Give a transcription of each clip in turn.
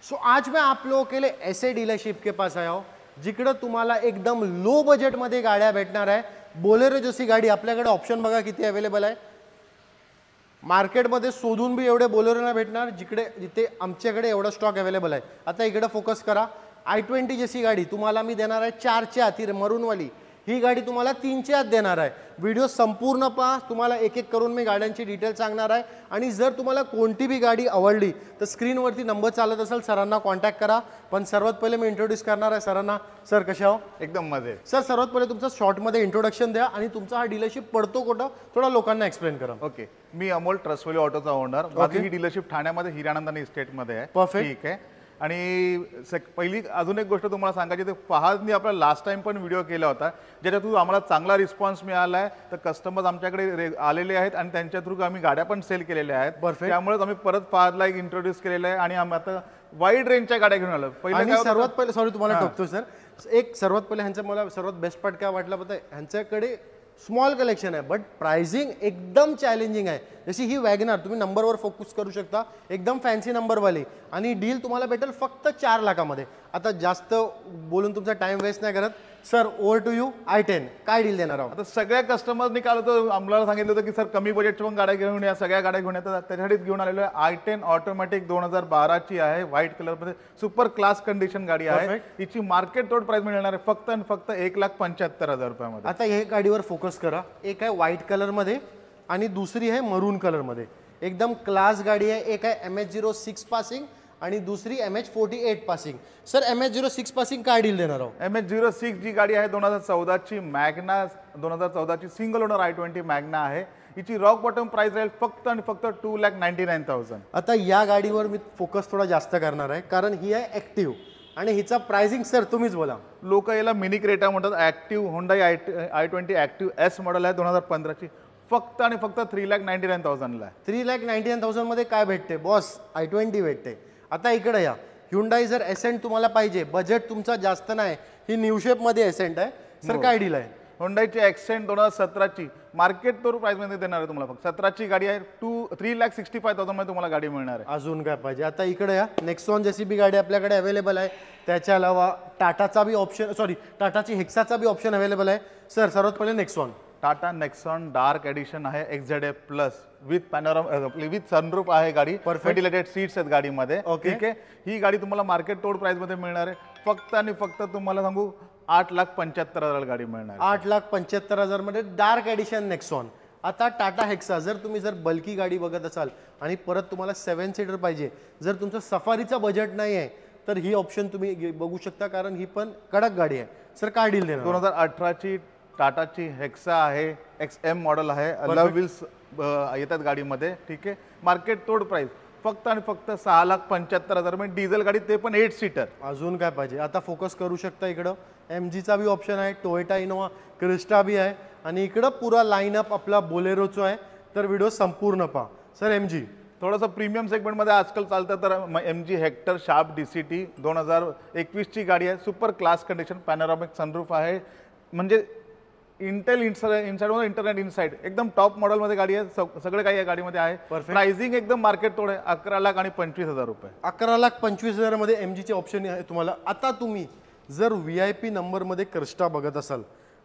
So आज मैं आप लोगों के लिए ऐसे डीलरशिप के पास आया हूँ जिकडे तुम्हाला एकदम लो बजेटमध्ये गाड्या भेटणार आहे। बोलेरो जशी गाडी आपल्याकडे ऑप्शन बघा किती अवेलेबल आहे। मार्केटमध्ये शोधून भी एवढे बोलेरो नाही भेटणार जिथे आमच्याकडे एवढा स्टॉक अवेलेबल आहे। आता इकडे फोकस करा। i20 जशी गाडी तुम्हाला मी देणार आहे 4च्या आत मरून वाली, ही गाडी तुम्हाला 3च्या आत देणार आहे। व्हिडिओ संपूर्ण पहा, तुम्हाला एक एक करून मी गाड्यांची डिटेल सांगणार आहे आणि जर तुम्हाला कोणती भी गाडी आवडली तर स्क्रीनवरती नंबर चालत असेल सरांना कॉन्टॅक्ट करा। पण सर्वात पहिले मी इंट्रोड्यूस करणार आहे सरांना। सर कसे आहो? एकदम मजेत सर सर्वात पहिले तुमचं शॉर्ट मध्ये इंट्रोडक्शन द्या आणि तुमचा हा डीलरशिप पडतो कुठं थोडा लोकांना एक्सप्लेन करा। ओके, मी अमोल ट्रस्टवली ऑटोचा ओनर। माझी ही डीलरशिप ठाण्यामध्ये हिरानंदानी इस्टेट मध्ये आहे। Perfect. ठीक आहे। आणि पहिली अजून एक गोष्ट तुम्हाला सांगायची ते फहादनी आपला लास्ट टाइम पण व्हिडिओ केला होता ज्याच्यातून आम्हाला चांगला रिस्पॉन्स मिळाला आहे। तर कस्टमर्स आमच्याकडे आलेले आहेत आणि त्यांच्या थ्रू आम्ही गाड्या पण सेल केलेल्या आहेत। त्यामुळे आम्ही परत फहादला एक इंट्रोड्यूस केलेला आहे आणि आम्ही आता वाईड रेंजच्या गाड्या घेऊन आलो। पहिलं सर्वात पहिले सॉरी तुम्हाला टोकतो सर, एक सर्वात पहिले ह्यांचं मला सर्वात बेस्ट पार्ट काय वाटला पता आहे, ह्यांच्याकडे स्मॉल कलेक्शन आहे बट प्राइसिंग एकदम चॅलेंजिंग आहे। जशी ही वॅगनर तुम्ही नंबरवर फोकस करू शकता, एकदम फॅन्सी नंबरवाली आणि डील तुम्हाला भेटेल फक्त 4 लाखामध्ये। आता जास्त बोलून तुमचा टाइम वेस्ट नाही करत sir, over to you. i10 काय डील देणार आहोत? आता सगळ्या कस्टमर्सनी काल होतं आम्हाला सांगितलं होतं की सर कमी बजेटच्या पण गाड्या घेऊन या, सगळ्या गाड्या घेऊन येतात। त्यासाठीच घेऊन आलेलो आहे। i10 ऑटोमॅटिक 2012 ची आहे, व्हाईट कलर मध्ये सुपर क्लास कंडिशन गाडी आहे। हिची मार्केट तोड प्राइस मिळणार आहे फक्त आणि फक्त 1,75,000 रुपयामध्ये। आता हे गाडीवर फोकस करा। एक आहे व्हाईट कलर मध्ये आणि दुसरी आहे मरून कलर मध्ये, एकदम क्लास गाडी आहे। एक आहे MH06 पासिंग आणि दुसरी MH48 passing. Sir MH06 passing काय डील देणार आहोत? MH06 जी गाडी आहे 2014 ची मॅग्ना, 2014 ची सिंगल ओनर i20 मॅग्ना आहे। हिची रॉक बॉटम प्राइस राहील फक्त आणि फक्त 2,99,000। आता या गाडीवर मी फोकस थोडा जास्त करणार आहे कारण ही आहे ॲक्टिव्ह आणि हिचा प्राइसिंग सर तुम्हीच बोला। लोक याला मिनी क्रेटा म्हणतात। Active Hyundai i20 active S model आहे 2015 ची, फक्त आणि फक्त 3,99,000 ला। 3,99,000 मध्ये काय भेटते बॉस? i20 भेटते। आता इकडे या, Hyundai जर एसेंट तुम्हाला पाहिजे, बजेट तुमचा जास्त नाही, ही न्यू शेप मध्ये एसेंट आहे सर, काय डील आहे? होंडाईची ॲक्सेंट 2017 ची मार्केट तोर प्राइस मध्ये देणार आहे तुम्हाला। फक्त 17 ची गाडी आहे, 3,65,000 मध्ये तुम्हाला गाडी मिळणार आहे। अजून काय पाहिजे? आता इकडे या, नेक्सॉन जशी बी गाडी आपल्याकडे अवेलेबल आहे, त्याच्या अलावा टाटाचा बी ऑप्शन, सॉरी टाटाची हेक्साचा बी ऑप्शन अवेलेबल आहे। सर सर्वात पहिले Nexon, Tata Nexon dark edition आहे XZA plus with panorama with sunroof आहे गाडी। व्हेंटिलेटेड सीट्स आहेत गाडीमध्ये। ठीक आहे, ही गाडी तुम्हाला मार्केट तोड प्राइस मध्ये मिळणार आहे फक्त आणि फक्त तुम्हाला सांगू 8,75,000 गाडी मिळणार। 8,75,000 मध्ये डार्क एडिशन नेक्सॉन। आता टाटा हेक्सा जर तुम्ही बल्की गाडी बघत असाल आणि परत तुम्हाला 7 सीटर पाहिजे, जर तुमचं सफारीचा बजेट नाही आहे तर ही ऑप्शन तुम्ही बघू शकता कारण ही पण कडक गाडी आहे। सर काय डील देणार? 2018 ची टाटाची हेक्सा आहे, XM मॉडेल आहे, अलॉय व्हील्स येतात गाडीमध्ये। ठीक आहे, मार्केट तोड प्राइस फक्त आणि फक्त 6,75,000 मध्ये डिझेल गाडी, ते पण 8 सीटर। अजून काय पाहिजे? आता फोकस करू शकता इकडं MGचा बी ऑप्शन आहे, टोयोटा इनोवा क्रिस्टा बी आहे आणि इकडं पुरा लाईनअप आपला बोलेरोचा आहे। तर व्हिडिओ संपूर्ण पहा। सर MG थोडंसं प्रीमियम सेगमेंटमध्ये आजकाल चालतं तर MG हेक्टर शार्प DCT 2021 ची गाडी आहे, सुपर क्लास कंडिशन, पॅनोरामिक सनरूफ आहे, म्हणजे इंटेल इनसाइड इंटरनेट इनसाइड एकदम टॉप मॉडेल मध्ये गाडी आहे। सगळे काही या गाडीमध्ये आहे। प्राइसिंग एकदम मार्केट तोड आहे 11,25,000 रुपये। 11,25,000 मध्ये MGचे ऑप्शन आहे तुम्हाला। आता तुम्ही जर VIP नंबर मध्ये क्रिस्टा बघत असाल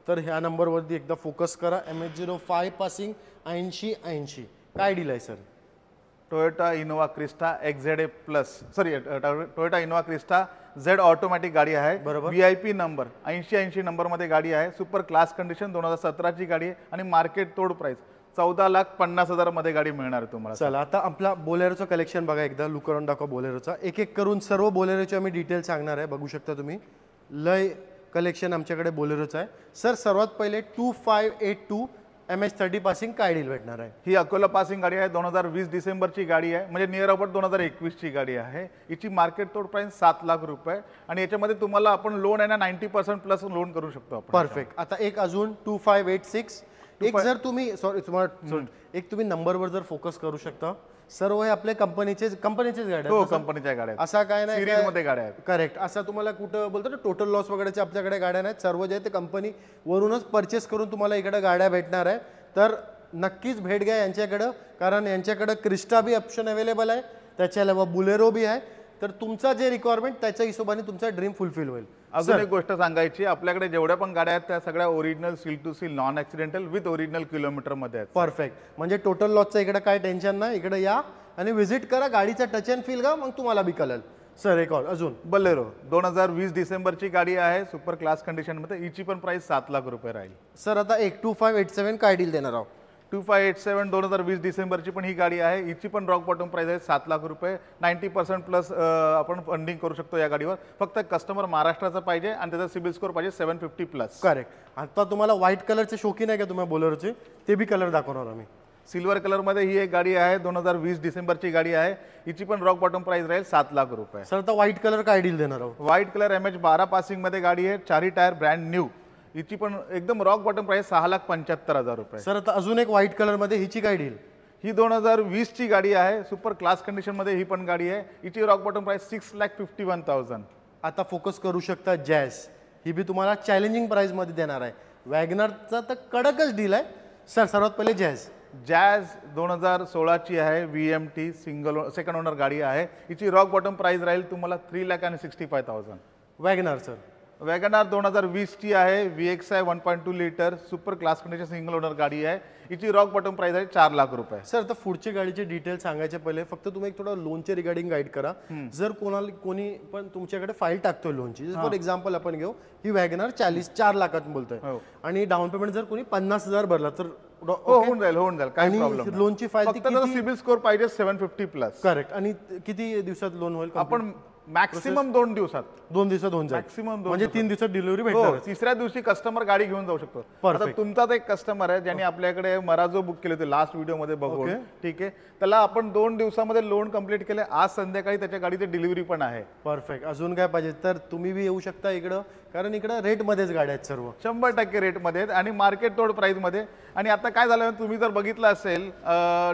तर ह्या नंबरवरती एकदा फोकस करा। MH05 पासिंग 80 काय डील आहे sir? Toyota Innova Crysta XZA plus, sorry Toyota Innova Crysta Z automatic गाडी आहे। VIP नंबर 80 नंबर मध्ये गाडी आहे, सुपर क्लास कंडिशन 2017 ची गाडी आहे आणि मार्केट तोड प्राइस 14,50,000 मध्ये गाडी मिळणार आहे तुम्हाला। चला आता आपला बोलेरोचं कलेक्शन बघा, एकदा लुक करून दाखवा बोलेरोचा। एक एक करून सर्व बोलेरोचे आम्ही डिटेल सांगणार आहे, बघू शकता तुम्ही। लय कलेक्शन आमच्याकडे बोलेरोचं आहे। सर सर्वात पहिले 2582 MH30 पासिंग काय डील भेटणार आहे? ही अकोला पासिंग गाडी आहे, 2020 डिसेंबरची गाडी आहे, म्हणजे नियर अबाउट 2021 ची गाडी आहे। हिची मार्केट तोड प्राइस 7 लाख रुपये आणि याच्यामध्ये तुम्हाला आपण लोन आहे ना 90% प्लस लोन करू शकतो आपण। परफेक्ट। आता एक अजून 2586, एक जर तुम्ही सॉरी तुम्हाला एक तुम्ही नंबरवर जर फोकस करू शकता। सर्व हे आपले कंपनीचेच गाड्या, हो कंपनीच्या गाड्या, असा काय नाही सिरीज मध्ये गाड्या आहेत। करेक्ट, असं तुम्हाला कुठं बोलतो ना टोटल लॉस वगैरेचे आपल्याकडे गाड्या नाहीत, सर्व जे ते कंपनी वरूनच परचेस करून तुम्हाला इकडे गाड्या भेटणार आहे। तर नक्कीच भेट घ्या यांच्याकडे कारण यांच्याकडे क्रिस्टा बी ऑप्शन अवेलेबल आहे, त्याच्या अलावा बुलेरो बी आहे, तर तुमचा जे रिक्वायरमेंट त्याच्या हिशोबाने तुमचा ड्रीम फुलफिल होईल. अजून एक गोष्ट सांगायची, आपल्याकडे जेवढ्या पण गाड्या आहेत त्या सगळ्या original seal to seal non accidental with original kilometre मध्ये आहेत. परफेक्ट. म्हणजे टोटल लॉसचं इकडे काय टेन्शन नाही. इकडे या आणि व्हिजिट करा, गाडीचा टच अँड फील का, मग तुम्हाला बी कळेल. सर एक अजून बलेरो 2020 डिसेंबरची गाडी आहे, सुपर क्लास कंडिशनमध्ये. हिची पण प्राइस 7 लाख रुपये राहील. सर आता 82587 काय डील देणार आहोत? 2587 2020 डिसेंबरची पण ही गाडी आहे. हिची पण रॉक बॉटम प्राइस आहे 7 लाख रुपये. 90% प्लस आपण फंडिंग करू शकतो या गाडीवर. फक्त कस्टमर महाराष्ट्राचा पाहिजे आणि त्याचा सिबिल स्कोर पाहिजे 750 प्लस. करेक्ट. आता तुम्हाला व्हाईट कलरचे शौकीन आहे का तुम्ही बोलेरोचे? ते बी कलर दाखवणार आम्ही. सिल्वर कलरमध्ये ही एक गाडी आहे, 2020 डिसेंबरची गाडी आहे. हिची पण रॉक बॉटम प्राइस राहील 7 लाख रुपये. सर आता व्हाईट कलर काय डील देणार आहोत? व्हाईट कलर MH12 पासिंगमध्ये गाडी आहे, 4 टायर ब्रँड न्यू. हिची पण एकदम रॉक बॉटम प्राइस 6,75,000 रुपये. सर आता अजून एक व्हाईट कलर मध्ये हिची काय डील? ही 2020 ची गाडी आहे, सुपर क्लास कंडिशन मध्ये ही पण गाडी आहे. हिची रॉक बॉटम प्राइस 6,51,000. आता फोकस करू शकता जॅज. ही बी तुम्हाला चॅलेंजिंग प्राइस मध्ये देणार आहे. वॅगनरचा तर कडकच डील आहे. सर सर्वात पहिले जॅज. जॅज 2016 ची आहे, VMT सेकंड ओनर गाडी आहे. हिची रॉक बॉटम प्राइस राहील तुम्हाला 3,65,000. WagonR sir. वॅगनार 2020 ची आहे, VXI 1.2 litre super class condition single owner गाडी आहे. हिची रॉक बॉटम प्राइस आहे 4 लाख रुपये. सर आता पुढची गाडीचे डिटेल सांगायचे पहिले फक्त तुम्ही एक थोडं लोनचे रिगार्डिंग गाईड करा. जर कोणी पण तुमच्याकडे फाईल टाकतोय लोनची, फॉर एक्झाम्पल आपण घेऊ ही वॅगनार 4 लाखात बोलतोय आणि डाऊन पेमेंट जर कोणी 50,000 भरला तर होऊन जाईल काही प्रॉब्लेम. लोनची फाईल फक्त सिबिल स्कोर पाहिजे 750 प्लस. करेक्ट. आणि किती दिवसात लोन होईल? आपण मॅक्सिमम 2 दिवसात. 2 दिवसात होऊन जाईल. मॅक्सिमम म्हणजे 3 दिवसात डिलिव्हरी भेटणार. तिसऱ्या दिवशी कस्टमर गाडी घेऊन जाऊ शकतो. आता तुमचाच एक कस्टमर आहे ज्यांनी आपल्याकडे मराजो बुक केले होते लास्ट व्हिडिओ मध्ये बघून, ठीक आहे, त्याला आपण 2 दिवसामध्ये लोन कंप्लीट केले. आज संध्याकाळी त्याच्या गाडीची डिलिव्हरी पण आहे. परफेक्ट. अजून काय पाहिजे तर तुम्ही बी येऊ शकता इकडं, कारण इकडं रेट मध्येच गाड्या आहेत सर्व. 100% रेट मध्ये आणि मार्केट तोड प्राइस मध्ये. आणि आता काय झालं तुम्ही जर बघितलं असेल,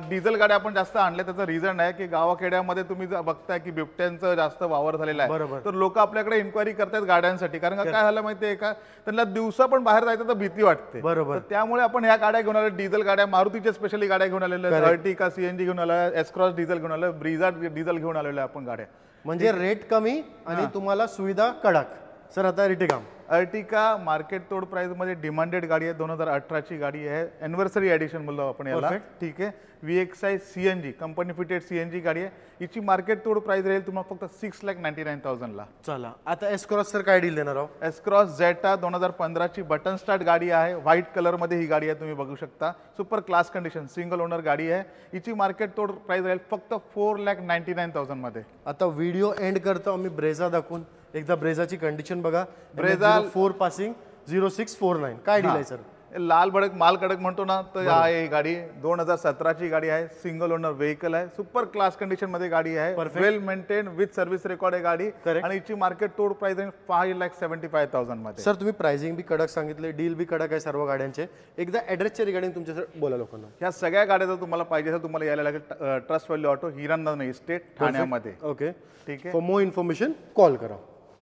डिझेल गाड्या आपण जास्त आणल्या. त्याचं रिझन आहे की गावाखेड्यामध्ये तुम्ही बघताय की बिबट्यांचं जास्त वावर झालेला आहे. बरोबर. तर लोक आपल्याकडे इन्क्वायरी करतात गाड्यांसाठी, कारण काय झालं माहितीये का, त्यांना दिवसा पण बाहेर जायचं तर भीती वाटते. बरोबर. त्यामुळे आपण ह्या गाड्या घेऊन आलो, डिझेल गाड्या, मारुतीच्या स्पेशली गाड्या घेऊन आलेल्या, अर्टिका CNG घेऊन आला, एसक्रॉस डिझेल घेऊन आलं, ब्रिझा डिझेल घेऊन आलेल्या आपण गाड्या. म्हणजे रेट कमी आणि तुम्हाला सुविधा कडक. सर आता अर्टिगा. अर्टिका मार्केट तोड प्राइस मध्ये डिमांडेड गाडी आहे, 2018 ची गाडी आहे, एनिव्हर्सरी एडिशन बोललो आपण याला, ठीक आहे. VXI CNG company fitted CNG गाडी आहे. हिची मार्केट तोड प्राइस राहील तुम्हाला फक्त 6,99,000 ला. चला आता एसक्रॉस सर काय डील देणार आहोत? एसक्रॉस झेटा 2015 ची बटन स्टार्ट गाडी आहे, व्हाईट कलर मध्ये ही गाडी आहे, तुम्ही बघू शकता. Super class condition single owner गाडी आहे. हिची मार्केट तोड प्राइस राहील फक्त 4,99,000 मध्ये. आता व्हिडिओ एंड करतो आम्ही ब्रेझा दाखवून. एकदा ब्रेझाची कंडिशन बघा. ब्रेझा 4 पासिंग 0649 काय डील आहे सर? लाल भडक माल कडक म्हणतो ना, तर आहे ही गाडी 2017 ची गाडी आहे, सिंगल ओनर व्हेकल आहे, सुपर क्लास कंडिशन मध्ये गाडी आहे, वेल मेंटेन विथ सर्व्हिस रेकॉर्ड आहे गाडी. आणि हिची मार्केट तोड प्राइस आहे 5,75,000 मध्ये. सर तुम्ही प्राइसिंग बी कडक सांगितले, डील बी कडक आहे सर्व गाड्यांचे. एकदा ऍड्रेसचे रिगार्डिंग तुमच्या बोला लोकांना. ह्या सगळ्या गाड्या जर तुम्हाला पाहिजे तर तुम्हाला यायला लागेल trust value auto, Hiranandani estate, ठाण्यामध्ये. ओके ठीक आहे. फॉर मोर इन्फॉर्मेशन कॉल करा.